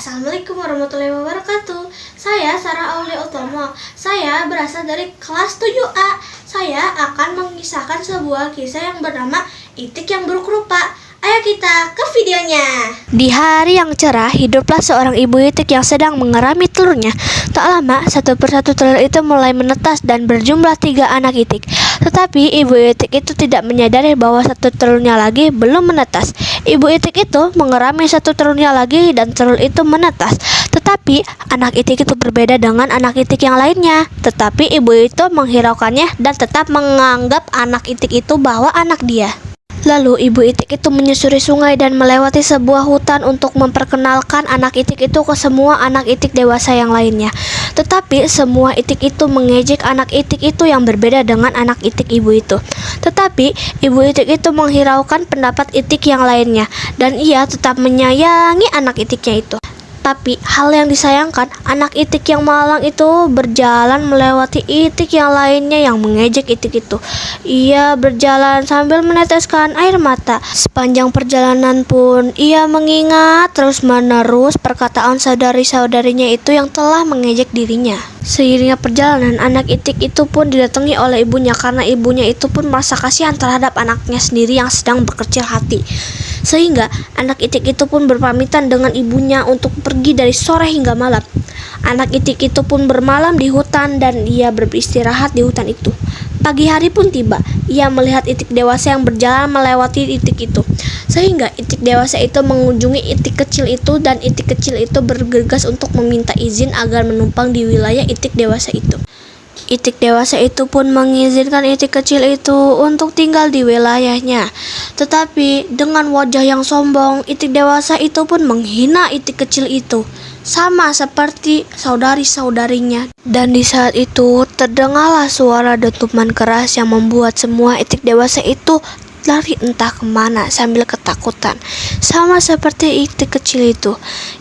Assalamualaikum warahmatullahi wabarakatuh. Saya Sarah Aulia Utomo. Saya berasal dari kelas 7A. Saya akan mengisahkan sebuah kisah yang bernama Itik yang Buruk Rupa. Ayo kita ke videonya. Di hari yang cerah, hiduplah seorang ibu itik yang sedang mengerami telurnya. Tak lama, satu persatu telur itu mulai menetas dan berjumlah 3 anak itik. Tetapi ibu itik itu tidak menyadari bahwa satu telurnya lagi belum menetas. Ibu itik itu mengerami satu telurnya lagi dan telur itu menetas. Tetapi anak itik itu berbeda dengan anak itik yang lainnya. Tetapi ibu itu menghiraukannya dan tetap menganggap anak itik itu bahwa anak dia. Lalu ibu itik itu menyusuri sungai dan melewati sebuah hutan untuk memperkenalkan anak itik itu ke semua anak itik dewasa yang lainnya. Tetapi semua itik itu mengejek anak itik itu yang berbeda dengan anak itik ibu itu. Tetapi ibu itik itu menghiraukan pendapat itik yang lainnya dan ia tetap menyayangi anak itiknya itu. Tapi hal yang disayangkan, anak itik yang malang itu berjalan melewati itik yang lainnya yang mengejek itik itu. Ia berjalan sambil meneteskan air mata. Sepanjang perjalanan pun ia mengingat terus-menerus perkataan saudari-saudarinya itu yang telah mengejek dirinya. Seiringnya perjalanan, anak itik itu pun didatangi oleh ibunya karena ibunya itu pun merasa kasihan terhadap anaknya sendiri yang sedang berkecil hati. Sehingga anak itik itu pun berpamitan dengan ibunya untuk pergi dari sore hingga malam. Anak itik itu pun bermalam di hutan dan ia beristirahat di hutan itu. Pagi hari pun tiba, ia melihat itik dewasa yang berjalan melewati itik itu. Sehingga itik dewasa itu mengunjungi itik kecil itu dan itik kecil itu bergegas untuk meminta izin agar menumpang di wilayah itik dewasa itu. Itik dewasa itu pun mengizinkan itik kecil itu untuk tinggal di wilayahnya. Tetapi dengan wajah yang sombong, itik dewasa itu pun menghina itik kecil itu, sama seperti saudari-saudarinya. Dan di saat itu terdengarlah suara dentuman keras yang membuat semua itik dewasa itu lari entah kemana sambil ketakutan, sama seperti itik kecil itu.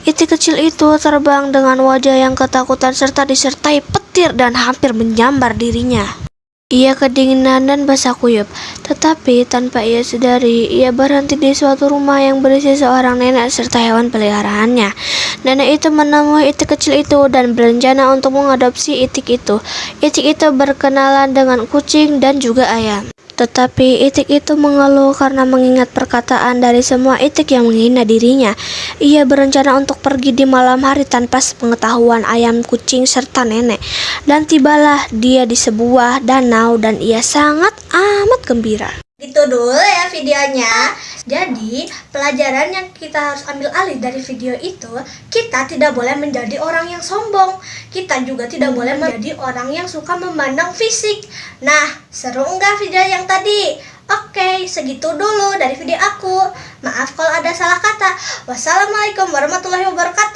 Itik kecil itu terbang dengan wajah yang ketakutan serta disertai petir dan hampir menyambar dirinya. Ia kedinginan dan basah kuyup, tetapi tanpa ia sadari, ia berhenti di suatu rumah yang berisi seorang nenek serta hewan peliharaannya. Nenek itu menemui itik kecil itu dan berencana untuk mengadopsi itik itu. Itik itu berkenalan dengan kucing dan juga ayam. Tetapi itik itu mengeluh karena mengingat perkataan dari semua itik yang menghina dirinya. Ia berencana untuk pergi di malam hari tanpa sepengetahuan ayam, kucing, serta nenek. Dan tibalah dia di sebuah danau dan ia sangat amat gembira. Gitu dulu ya videonya. Jadi pelajaran yang kita harus ambil alih dari video itu, kita tidak boleh menjadi orang yang sombong. Kita juga tidak boleh menjadi orang yang suka memandang fisik. Nah, seru enggak video yang tadi? Oke, segitu dulu dari video aku. Maaf kalau ada salah kata. Wassalamualaikum warahmatullahi wabarakatuh.